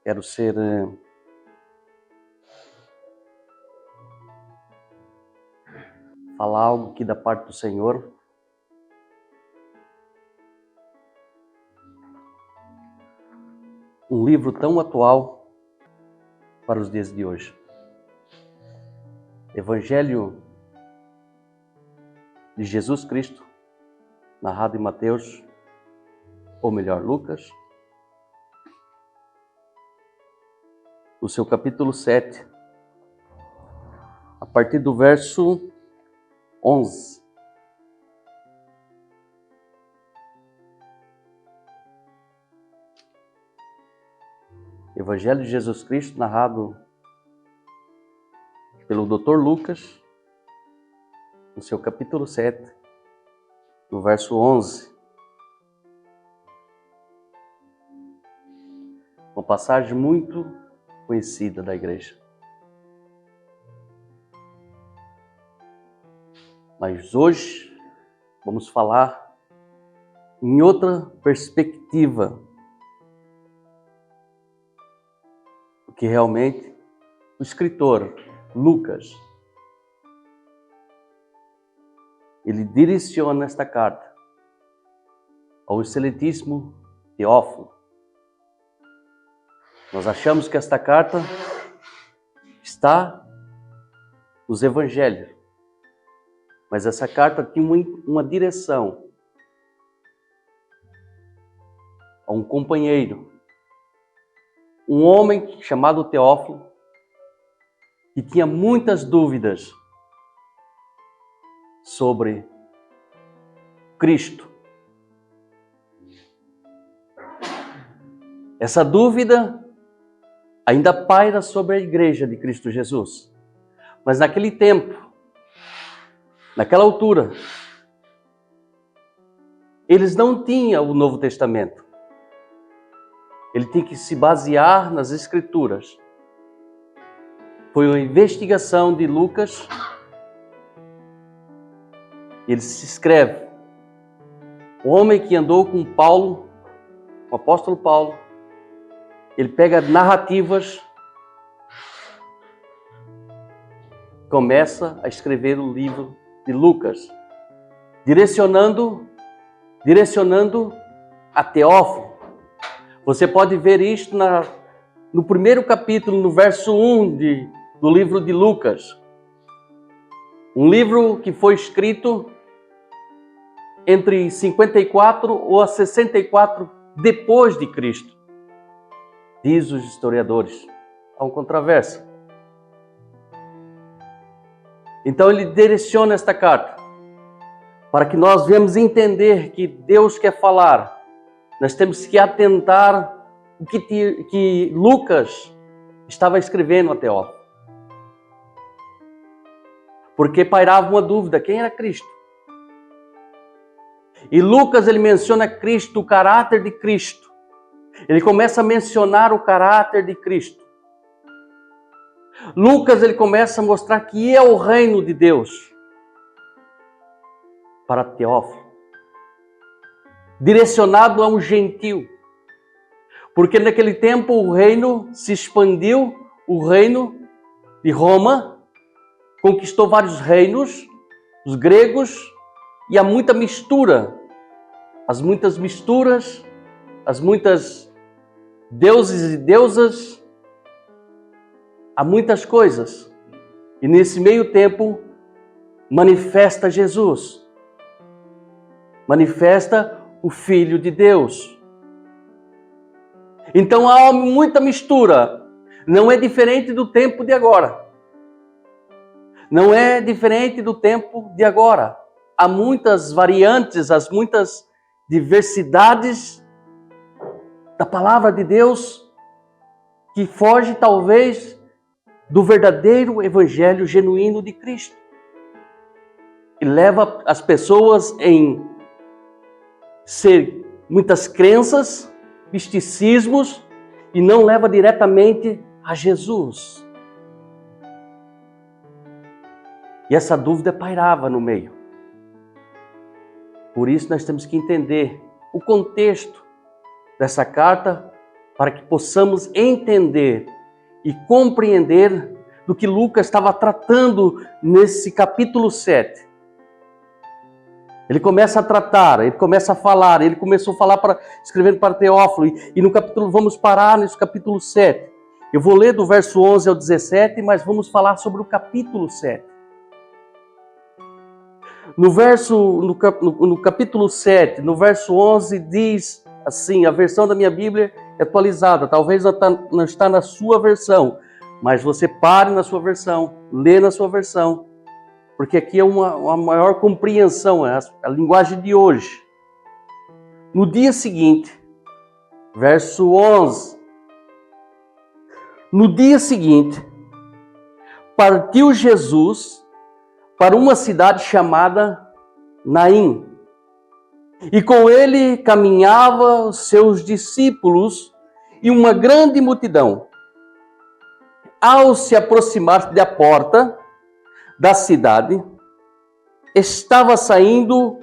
Quero falar algo aqui da parte do Senhor. Um livro tão atual para os dias de hoje. Evangelho de Jesus Cristo, narrado em Mateus, ou melhor, Lucas, o seu capítulo 7, a partir do verso 11. Evangelho de Jesus Cristo, narrado pelo Dr. Lucas, no seu capítulo 7, no verso 11. Uma passagem muito conhecida da igreja. Mas hoje vamos falar em outra perspectiva, porque realmente o escritor Lucas, ele direciona esta carta ao excelentíssimo Teófilo. Nós achamos que esta carta está nos evangelhos, mas essa carta tinha uma direção a um companheiro, um homem chamado Teófilo, que tinha muitas dúvidas sobre Cristo. Essa dúvida ainda paira sobre a igreja de Cristo Jesus. Mas naquele tempo, naquela altura, eles não tinham o Novo Testamento. Ele tinha que se basear nas Escrituras. Foi uma investigação de Lucas. Ele se escreve. O homem que andou com Paulo, o apóstolo Paulo, ele pega narrativas, começa a escrever o livro de Lucas, direcionando a Teófilo. Você pode ver isto no primeiro capítulo, no verso 1 do livro de Lucas. Um livro que foi escrito entre 54 ou a 64 depois de Cristo. Diz os historiadores. Há uma controvérsia. Então ele direciona esta carta para que nós venhamos entender que Deus quer falar. Nós temos que atentar o que Lucas estava escrevendo a Teófilo. Porque pairava uma dúvida, quem era Cristo? E Lucas ele menciona Cristo, o caráter de Cristo. Ele começa a mencionar o caráter de Cristo. Lucas ele começa a mostrar que é o reino de Deus para Teófilo, direcionado a um gentil. Porque naquele tempo o reino se expandiu, o reino de Roma conquistou vários reinos, os gregos, e há muita mistura, as muitas misturas, as muitas deuses e deusas, há muitas coisas. E nesse meio tempo, manifesta Jesus. Manifesta o Filho de Deus. Então há muita mistura. Não é diferente do tempo de agora. Não é diferente do tempo de agora. Há muitas variantes, há muitas diversidades da palavra de Deus que foge talvez do verdadeiro evangelho genuíno de Cristo. E leva as pessoas em ser muitas crenças, misticismos, e não leva diretamente a Jesus. E essa dúvida pairava no meio. Por isso nós temos que entender o contexto dessa carta para que possamos entender e compreender do que Lucas estava tratando nesse capítulo 7. Ele começa a tratar, ele começa a falar, ele começou a falar escrevendo para Teófilo, e no capítulo, vamos parar nesse capítulo 7. Eu vou ler do verso 11 ao 17, mas vamos falar sobre o capítulo 7. No capítulo 7, no verso 11, diz assim, a versão da minha Bíblia é atualizada, talvez não está na sua versão, mas você pare na sua versão, lê na sua versão, porque aqui é uma maior compreensão, é a linguagem de hoje. No dia seguinte, verso 11, no dia seguinte, partiu Jesus para uma cidade chamada Naim, e com ele caminhavam os seus discípulos e uma grande multidão. Ao se aproximar da porta da cidade, estava saindo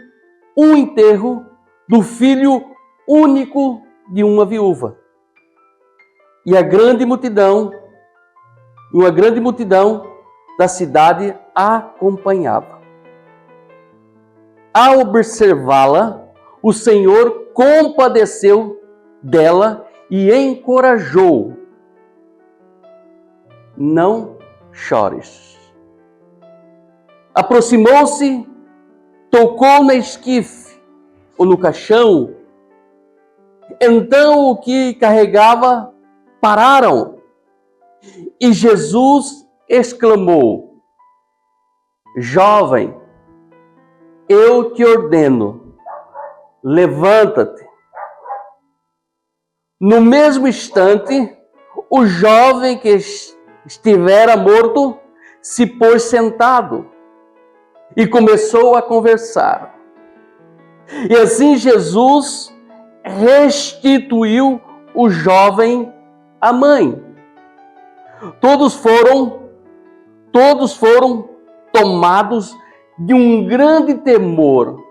um enterro do filho único de uma viúva. E uma grande multidão da cidade a acompanhava. Ao observá-la, o Senhor compadeceu dela e encorajou. Não chores. Aproximou-se, tocou na esquife ou no caixão. Então o que carregava pararam. E Jesus exclamou: jovem, eu te ordeno, levanta-te. No mesmo instante, o jovem que estivera morto se pôs sentado e começou a conversar. E assim Jesus restituiu o jovem à mãe. Todos foram tomados de um grande temor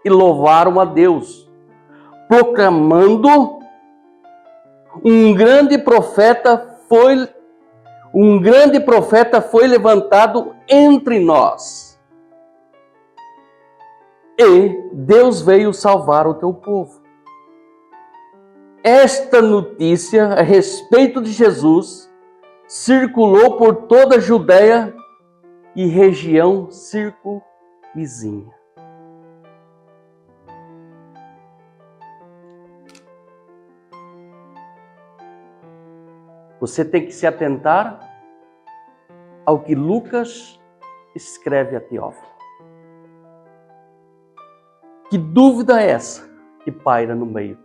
e louvaram a Deus, proclamando: um grande profeta foi levantado entre nós. E Deus veio salvar o teu povo. Esta notícia a respeito de Jesus circulou por toda a Judéia e região circunvizinha. Você tem que se atentar ao que Lucas escreve a Teófilo. Que dúvida é essa que paira no meio?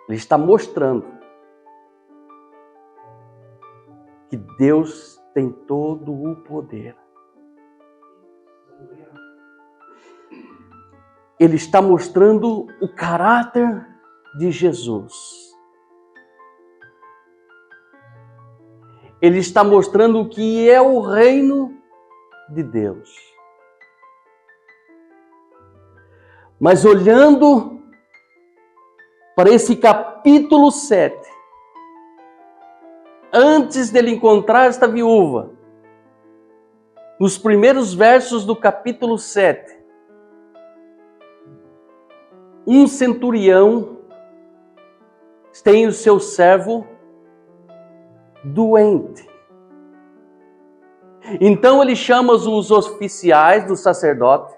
Ele está mostrando que Deus tem todo o poder. Ele está mostrando o caráter de Jesus. Ele está mostrando o que é o reino de Deus. Mas olhando para esse capítulo 7, antes dele encontrar esta viúva, nos primeiros versos do capítulo 7, um centurião tem o seu servo doente. Então ele chama os oficiais do sacerdote,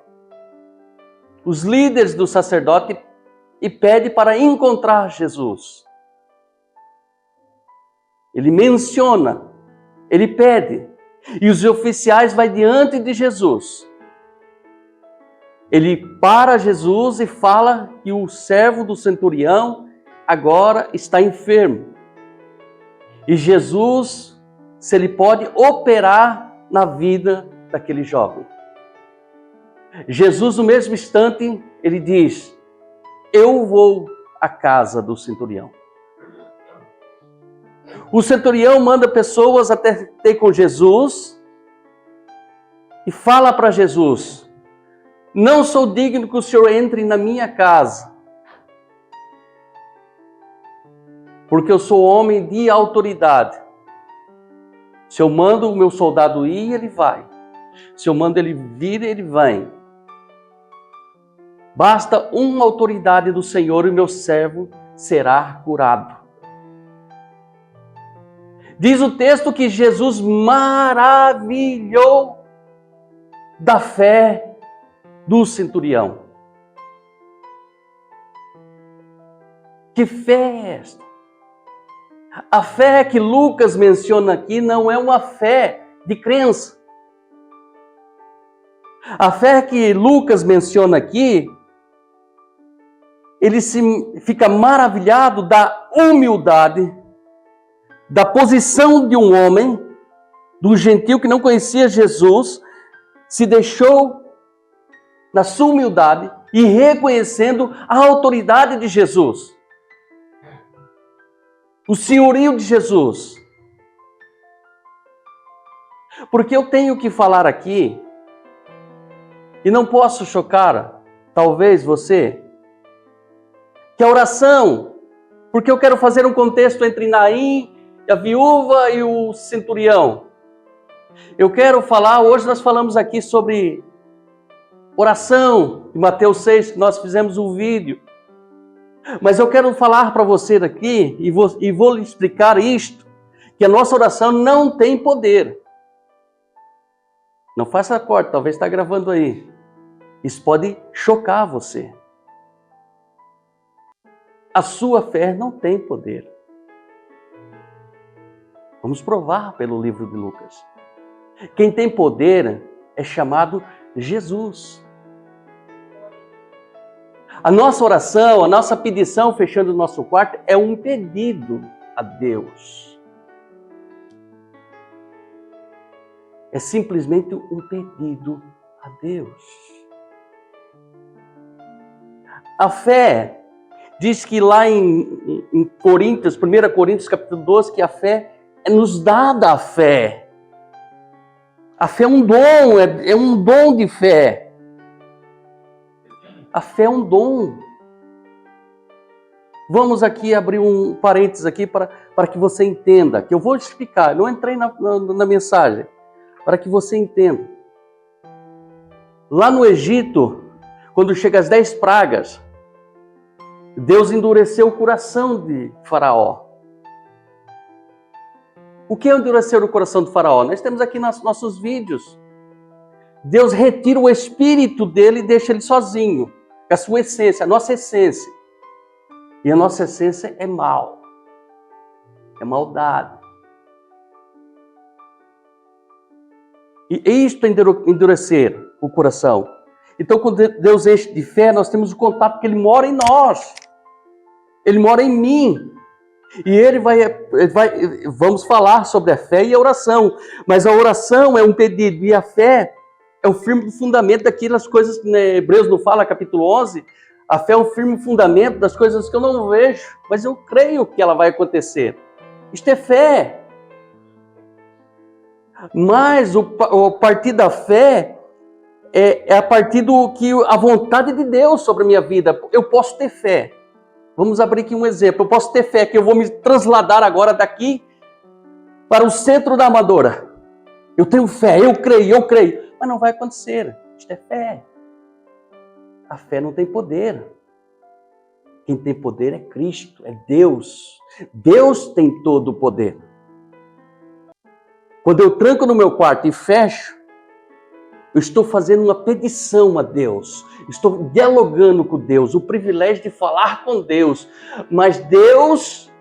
os líderes do sacerdote, e pede para encontrar Jesus. Ele menciona, ele pede, e os oficiais vão diante de Jesus. Ele para Jesus e fala que o servo do centurião agora está enfermo. E Jesus, se ele pode operar na vida daquele jovem. Jesus, no mesmo instante, ele diz: eu vou à casa do centurião. O centurião manda pessoas até ter com Jesus e fala para Jesus: não sou digno que o Senhor entre na minha casa, porque eu sou homem de autoridade. Se eu mando o meu soldado ir, ele vai. Se eu mando ele vir, ele vem. Basta uma autoridade do Senhor e meu servo será curado. Diz o texto que Jesus maravilhou da fé do centurião. Que fé é esta? A fé que Lucas menciona aqui não é uma fé de crença. A fé que Lucas menciona aqui, ele fica maravilhado da humildade, da posição de um homem, do gentio que não conhecia Jesus, se deixou na sua humildade e reconhecendo a autoridade de Jesus, o senhorio de Jesus. Porque eu tenho que falar aqui, e não posso chocar, talvez você, que a oração, porque eu quero fazer um contexto entre Naim, a viúva e o centurião. Eu quero falar, hoje nós falamos aqui sobre oração, em Mateus 6, que nós fizemos um vídeo. Mas eu quero falar para você daqui, e vou lhe explicar isto, que a nossa oração não tem poder. Não faça corte, talvez está gravando aí. Isso pode chocar você. A sua fé não tem poder. Vamos provar pelo livro de Lucas. Quem tem poder é chamado Jesus. A nossa oração, a nossa petição, fechando o nosso quarto, é um pedido a Deus. É simplesmente um pedido a Deus. A fé, diz que lá em Coríntios, 1 Coríntios capítulo 12, que a fé é nos dada a fé. A fé é um dom, é um dom de fé. A fé é um dom. Vamos aqui abrir um parênteses aqui para que você entenda, que eu vou explicar, não entrei na mensagem, para que você entenda. Lá no Egito, quando chega as 10 pragas, Deus endureceu o coração de Faraó. O que é endurecer o coração de Faraó? Nós temos aqui nos nossos vídeos. Deus retira o espírito dele e deixa ele sozinho, com a sua essência, a nossa essência. E a nossa essência é mal, é maldade. E isto é endurecer o coração. Então, quando Deus enche de fé, nós temos o contato, porque Ele mora em nós. Ele mora em mim. E Ele vamos falar sobre a fé e a oração. Mas a oração é um pedido e a fé é o firme fundamento daquelas coisas que Hebreus não fala, capítulo 11. A fé é um firme fundamento das coisas que eu não vejo, mas eu creio que ela vai acontecer. Isto é fé. Mas o partir da fé é a partir do que a vontade de Deus sobre a minha vida. Eu posso ter fé. Vamos abrir aqui um exemplo. Eu posso ter fé que eu vou me trasladar agora daqui para o centro da Amadora. Eu tenho fé, eu creio. Mas não vai acontecer. Isto é fé. A fé não tem poder. Quem tem poder é Cristo, é Deus. Deus tem todo o poder. Quando eu tranco no meu quarto e fecho, eu estou fazendo uma petição a Deus. Estou dialogando com Deus, o privilégio de falar com Deus. Mas Deus,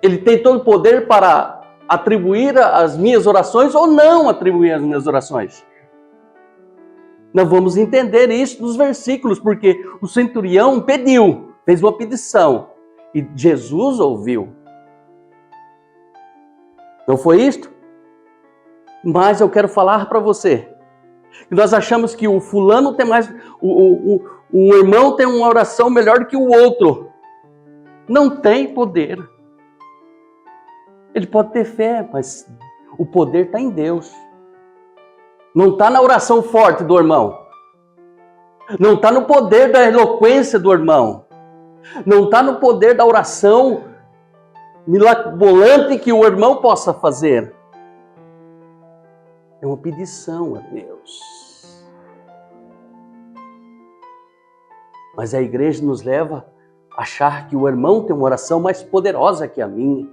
Ele tem todo o poder para atribuir as minhas orações ou não atribuir as minhas orações. Nós vamos entender isso nos versículos, porque o centurião pediu, fez uma petição, e Jesus ouviu. Não foi isto? Mas eu quero falar para você. Nós achamos que o fulano tem mais... O irmão tem uma oração melhor do que o outro. Não tem poder. Ele pode ter fé, mas o poder está em Deus. Não está na oração forte do irmão. Não está no poder da eloquência do irmão. Não está no poder da oração mirabolante que o irmão possa fazer. É uma pedição a Deus. Mas a igreja nos leva a achar que o irmão tem uma oração mais poderosa que a minha.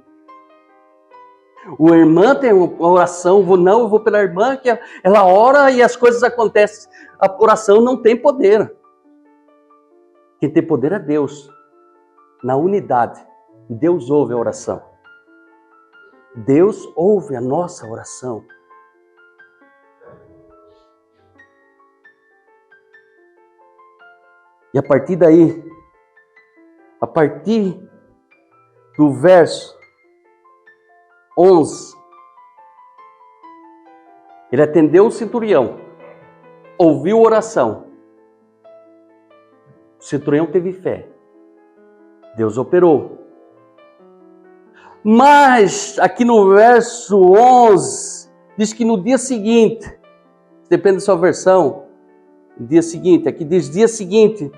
O irmão tem uma oração, eu vou pela irmã, que ela ora e as coisas acontecem. A oração não tem poder. Quem tem poder é Deus. Na unidade. Deus ouve a oração. Deus ouve a nossa oração. E a partir daí, a partir do verso 11, ele atendeu o centurião, ouviu a oração. O centurião teve fé. Deus operou. Mas, aqui no verso 11, diz que no dia seguinte, depende da sua versão, dia seguinte, aqui diz dia seguinte,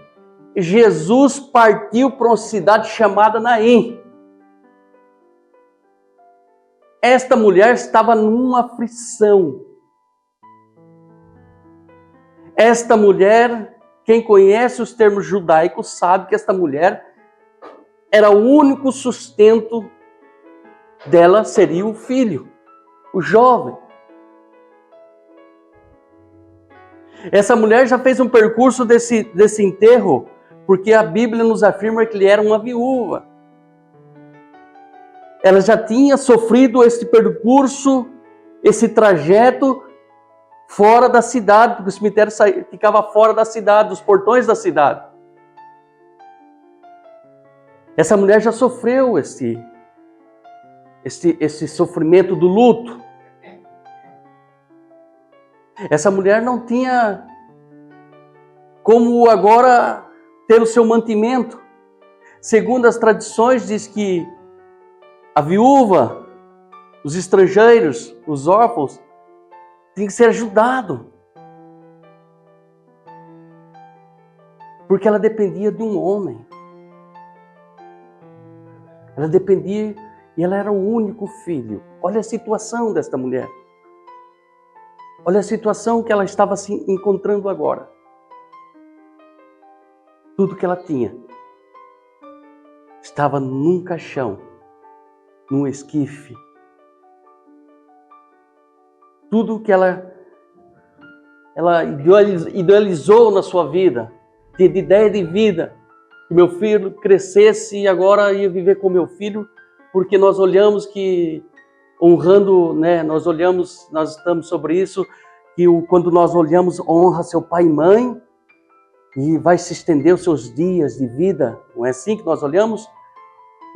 Jesus partiu para uma cidade chamada Naim. Esta mulher estava numa aflição. Esta mulher, quem conhece os termos judaicos sabe que esta mulher era o único sustento dela, seria o filho, o jovem. Essa mulher já fez um percurso desse enterro, porque a Bíblia nos afirma que ele era uma viúva. Ela já tinha sofrido esse percurso, esse trajeto fora da cidade, porque o cemitério ficava fora da cidade, dos portões da cidade. Essa mulher já sofreu esse sofrimento do luto. Essa mulher não tinha como agora ter o seu mantimento. Segundo as tradições, diz que a viúva, os estrangeiros, os órfãos, tem que ser ajudado. Porque ela dependia de um homem. Ela dependia e ela era o único filho. Olha a situação desta mulher. Olha a situação que ela estava se encontrando agora. Tudo que ela tinha estava num caixão, num esquife. Tudo que ela idealizou na sua vida, de ideia de vida, que meu filho crescesse e agora ia viver com meu filho, porque nós olhamos que, honrando, né, nós estamos sobre isso, que quando nós olhamos, honra seu pai e mãe, e vai se estender os seus dias de vida, não é assim que nós olhamos?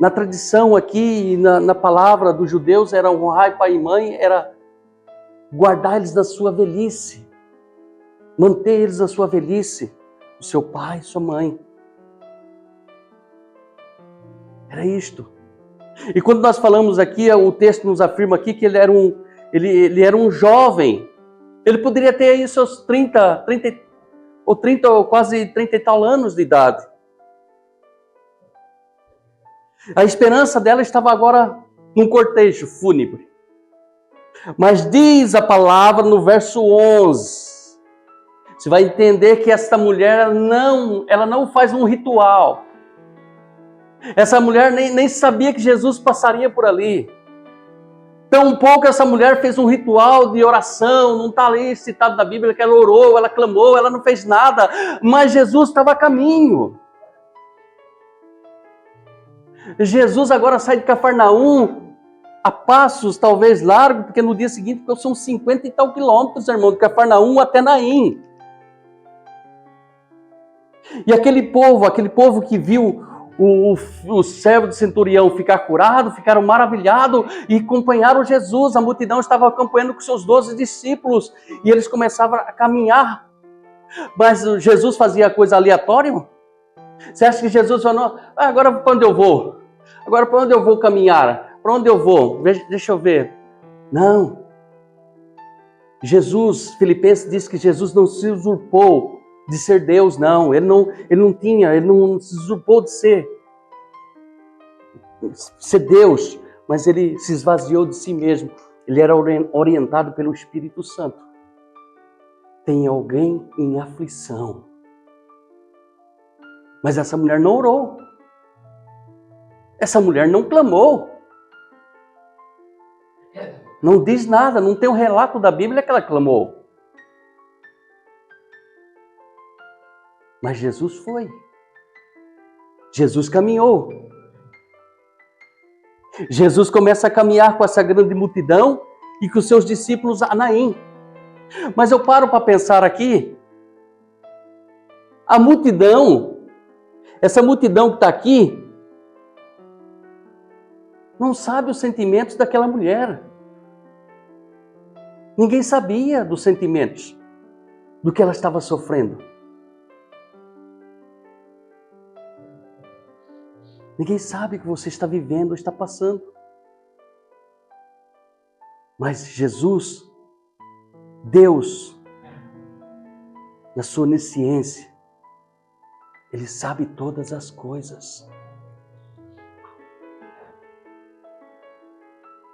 Na tradição aqui, na palavra dos judeus, era honrar pai e mãe, era guardar eles da sua velhice, manter eles da sua velhice, o seu pai e sua mãe. Era isto. E quando nós falamos aqui, o texto nos afirma aqui que ele era um jovem. Ele poderia ter aí seus 30 ou quase 30 e tal anos de idade. A esperança dela estava agora num cortejo fúnebre. Mas diz a palavra no verso 11, você vai entender que esta mulher, ela não faz um ritual. Essa mulher nem sabia que Jesus passaria por ali. Tampouco essa mulher fez um ritual de oração, não está ali citado na Bíblia que ela orou, ela clamou, ela não fez nada, mas Jesus estava a caminho. Jesus agora sai de Cafarnaum, a passos talvez largos, porque no dia seguinte são 50 e tal quilômetros, irmão, de Cafarnaum até Naim. E aquele povo que viu o servo do centurião ficar curado, ficaram maravilhados e acompanharam Jesus. A multidão estava acompanhando com seus 12 discípulos e eles começavam a caminhar. Mas Jesus fazia coisa aleatória? Você acha que Jesus falou, agora para onde eu vou? Agora para onde eu vou caminhar? Para onde eu vou? Deixa eu ver. Não. Filipenses diz que Jesus não se usurpou de ser Deus, não. Ele não se usurpou de ser Deus, mas ele se esvaziou de si mesmo. Ele era orientado pelo Espírito Santo. Tem alguém em aflição. Mas essa mulher não orou. Essa mulher não clamou. Não diz nada, não tem um relato da Bíblia que ela clamou. Mas Jesus foi. Jesus caminhou. Jesus começa a caminhar com essa grande multidão e com os seus discípulos a Naim. Mas eu paro para pensar aqui, a multidão, essa multidão que está aqui, não sabe os sentimentos daquela mulher. Ninguém sabia dos sentimentos, do que ela estava sofrendo. Ninguém sabe o que você está vivendo ou está passando. Mas Jesus, Deus, na sua onisciência, Ele sabe todas as coisas.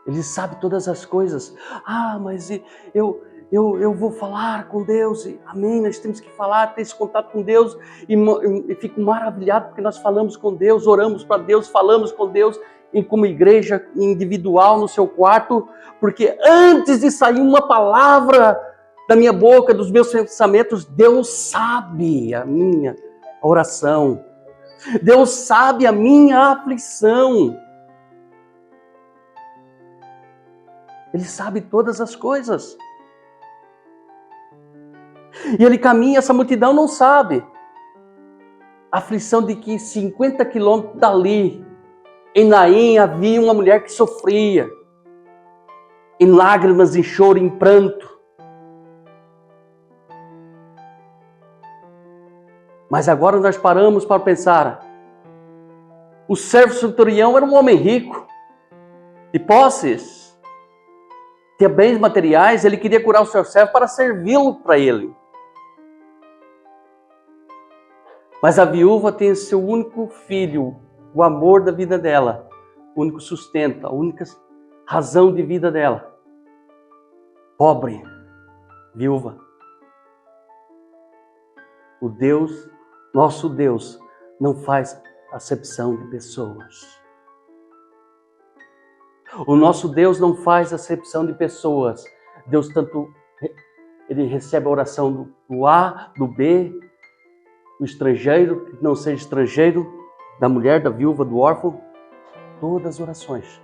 Ele sabe todas as coisas. Ah, mas eu vou falar com Deus. Amém, nós temos que falar, ter esse contato com Deus. E fico maravilhado porque nós falamos com Deus, oramos para Deus, falamos com Deus como igreja individual no seu quarto. Porque antes de sair uma palavra da minha boca, dos meus pensamentos, Deus sabe a minha oração. Deus sabe a minha aflição. Ele sabe todas as coisas. E ele caminha, essa multidão não sabe. A aflição de que 50 quilômetros dali, em Naim, havia uma mulher que sofria. Em lágrimas, em choro, em pranto. Mas agora nós paramos para pensar. O servo centurião era um homem rico, de posses. Tinha bens materiais, ele queria curar o seu servo para servi-lo para ele. Mas a viúva tem seu único filho, o amor da vida dela, o único sustento, a única razão de vida dela. Pobre, viúva. O Deus, nosso Deus, não faz acepção de pessoas. O nosso Deus não faz acepção de pessoas. Deus Ele recebe a oração do A, do B, do estrangeiro, que não seja estrangeiro, da mulher, da viúva, do órfão. Todas as orações.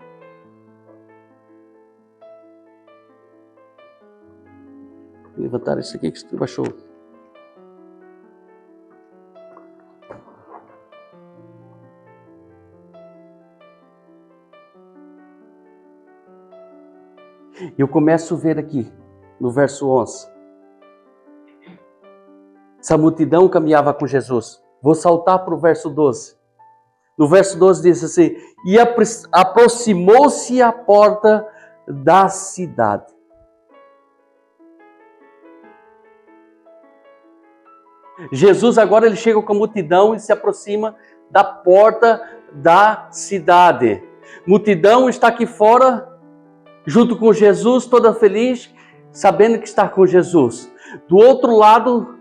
Vou levantar isso aqui que você baixou. Eu começo a ver aqui, no verso 11. Essa multidão caminhava com Jesus. Vou saltar para o verso 12. No verso 12 diz assim: e aproximou-se a porta da cidade. Jesus agora ele chega com a multidão e se aproxima da porta da cidade. Multidão está aqui fora, junto com Jesus, toda feliz, sabendo que está com Jesus. Do outro lado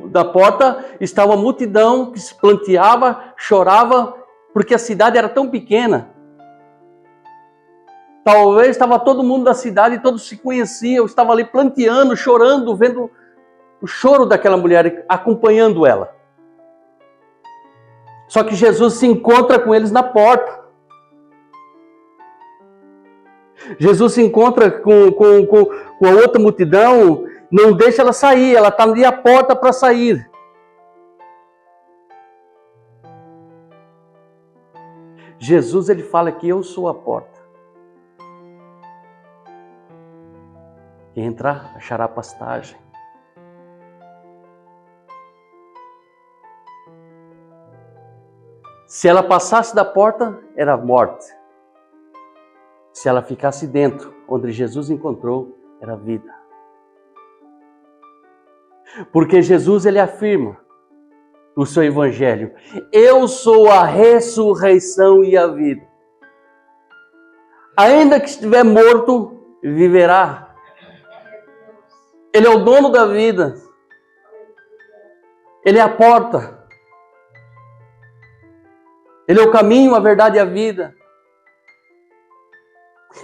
da porta estava a multidão que se planteava, chorava, porque a cidade era tão pequena. Talvez estava todo mundo da cidade, todos se conheciam, estavam ali planteando, chorando, vendo o choro daquela mulher, acompanhando ela. Só que Jesus se encontra com eles na porta. Jesus se encontra com a outra multidão, não deixa ela sair, ela está ali à porta para sair. Jesus ele fala que eu sou a porta. Quem entrar achará pastagem. Se ela passasse da porta, era morte. Se ela ficasse dentro, onde Jesus encontrou, era vida. Porque Jesus, ele afirma no seu evangelho: eu sou a ressurreição e a vida. Ainda que estiver morto, viverá. Ele é o dono da vida. Ele é a porta. Ele é o caminho, a verdade e a vida.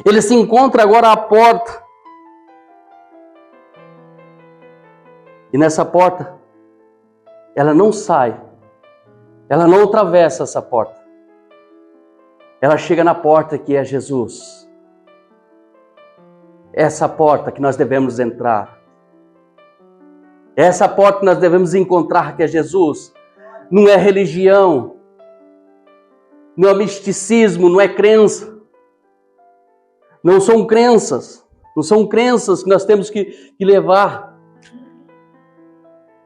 Ele se encontra agora à porta. E nessa porta, ela não sai. Ela não atravessa essa porta. Ela chega na porta que é Jesus. Essa porta que nós devemos entrar. Essa porta que nós devemos encontrar que é Jesus. Não é religião. Não é misticismo, não é crença. Não são crenças. Não são crenças que nós temos que levar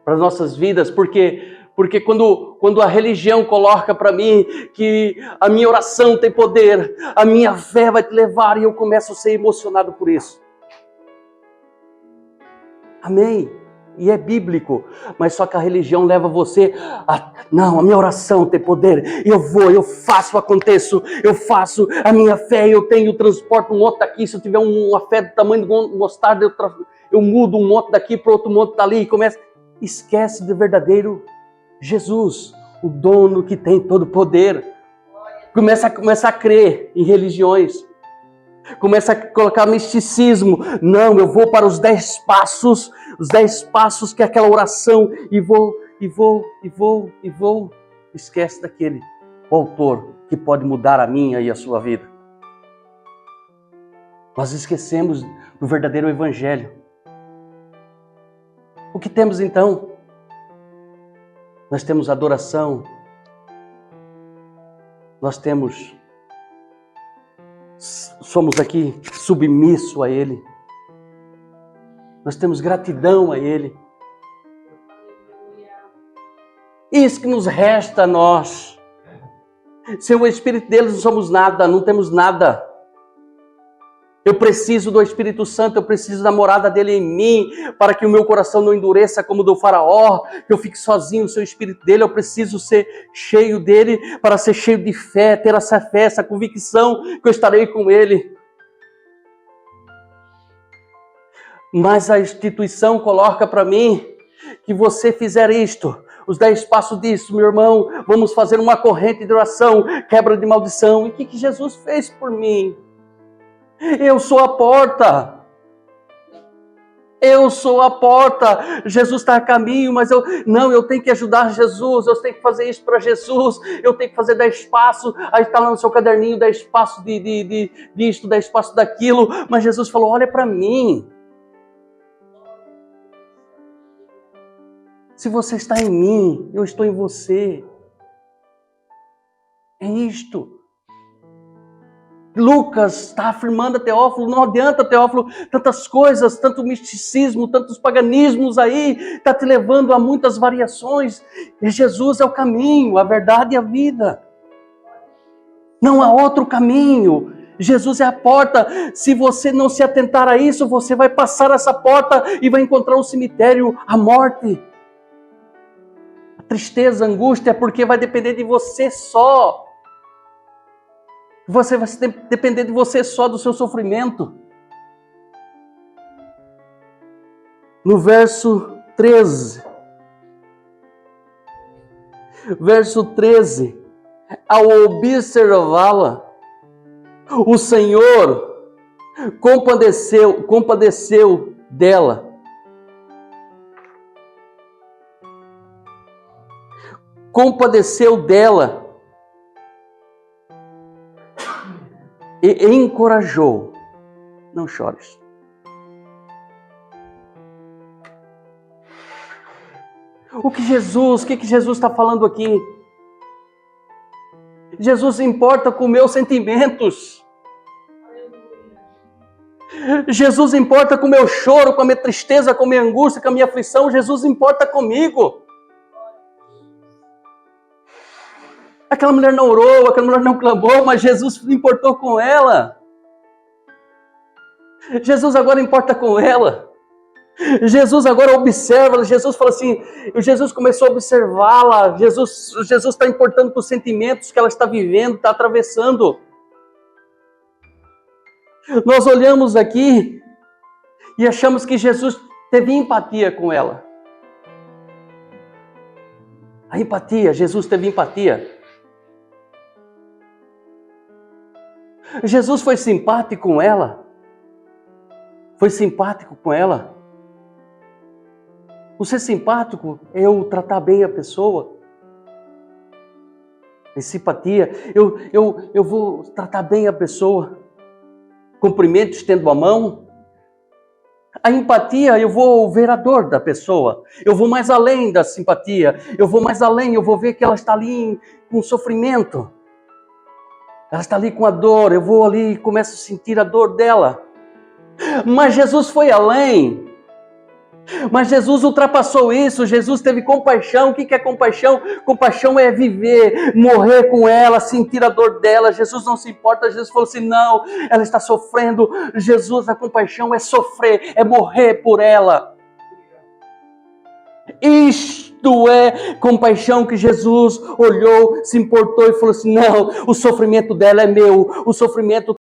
para as nossas vidas, porque quando a religião coloca para mim que a minha oração tem poder, a minha fé vai te levar, e eu começo a ser emocionado por isso. Amém? E é bíblico, mas só que a religião leva você a... Não, a minha oração tem poder, eu faço, aconteço, eu faço, a minha fé, eu transporto um monte daqui, se eu tiver uma fé do tamanho do mostarda, eu mudo um monte daqui para outro monte dali, e começa... Esquece do verdadeiro Jesus, o dono que tem todo o poder. Começa a crer em religiões. Começa a colocar misticismo. Não, eu vou para os 10 passos que é aquela oração, e vou. Esquece daquele, o autor que pode mudar a minha e a sua vida. Nós esquecemos do verdadeiro evangelho. O que temos então? Nós temos adoração. Nós somos aqui submissos a Ele. Nós temos gratidão a Ele. Isso que nos resta a nós. Sem o Espírito dele não somos nada, não temos nada. Eu preciso do Espírito Santo, eu preciso da morada dele em mim, para que o meu coração não endureça como o do faraó, que eu fique sozinho no seu Espírito dele. Eu preciso ser cheio dele, para ser cheio de fé, ter essa fé, essa convicção que eu estarei com ele. Mas a instituição coloca para mim que você fizer isto, os 10 passos disso, meu irmão, vamos fazer uma corrente de oração, quebra de maldição. E o que Jesus fez por mim? Eu sou a porta. Eu sou a porta. Jesus está a caminho, mas eu tenho que ajudar Jesus. Eu tenho que fazer isso para Jesus. Eu tenho que fazer 10 passos. Aí está lá no seu caderninho 10 passos disto, 10 passos daquilo. Mas Jesus falou: olha para mim. Se você está em mim, eu estou em você. É isto. Lucas está afirmando a Teófilo: não adianta, Teófilo, tantas coisas, tanto misticismo, tantos paganismos aí, está te levando a muitas variações. E Jesus é o caminho, a verdade e a vida. Não há outro caminho. Jesus é a porta. Se você não se atentar a isso, você vai passar essa porta e vai encontrar o cemitério, a morte. A tristeza, a angústia, porque vai depender de você só. Você vai depender de você só, do seu sofrimento. No verso 13. Verso 13. Ao observá-la, o Senhor compadeceu dela. Compadeceu dela. E encorajou. Não chores. O que Jesus está falando aqui? Jesus se importa com meus sentimentos. Jesus importa com o meu choro, com a minha tristeza, com a minha angústia, com a minha aflição. Jesus importa comigo. Aquela mulher não orou, aquela mulher não clamou, mas Jesus importou com ela. Jesus agora importa com ela. Jesus agora observa, Jesus fala assim, Jesus começou a observá-la, Jesus está importando com os sentimentos que ela está vivendo, está atravessando. Nós olhamos aqui e achamos que Jesus teve empatia com ela. A empatia, Jesus teve empatia. Jesus foi simpático com ela. Foi simpático com ela. O ser simpático é eu tratar bem a pessoa. Em simpatia, eu vou tratar bem a pessoa. Cumprimento, estendo a mão. A empatia, eu vou ver a dor da pessoa. Eu vou mais além da simpatia. Eu vou mais além, eu vou ver que ela está ali com sofrimento. Ela está ali com a dor. Eu vou ali e começo a sentir a dor dela. Mas Jesus foi além. Mas Jesus ultrapassou isso, Jesus teve compaixão. O que é compaixão? Compaixão é viver, morrer com ela, sentir a dor dela. Jesus não se importa, Jesus falou assim, não, ela está sofrendo. Jesus, a compaixão é sofrer, é morrer por ela. Isto é compaixão que Jesus olhou, se importou e falou assim, não, o sofrimento dela é meu, o sofrimento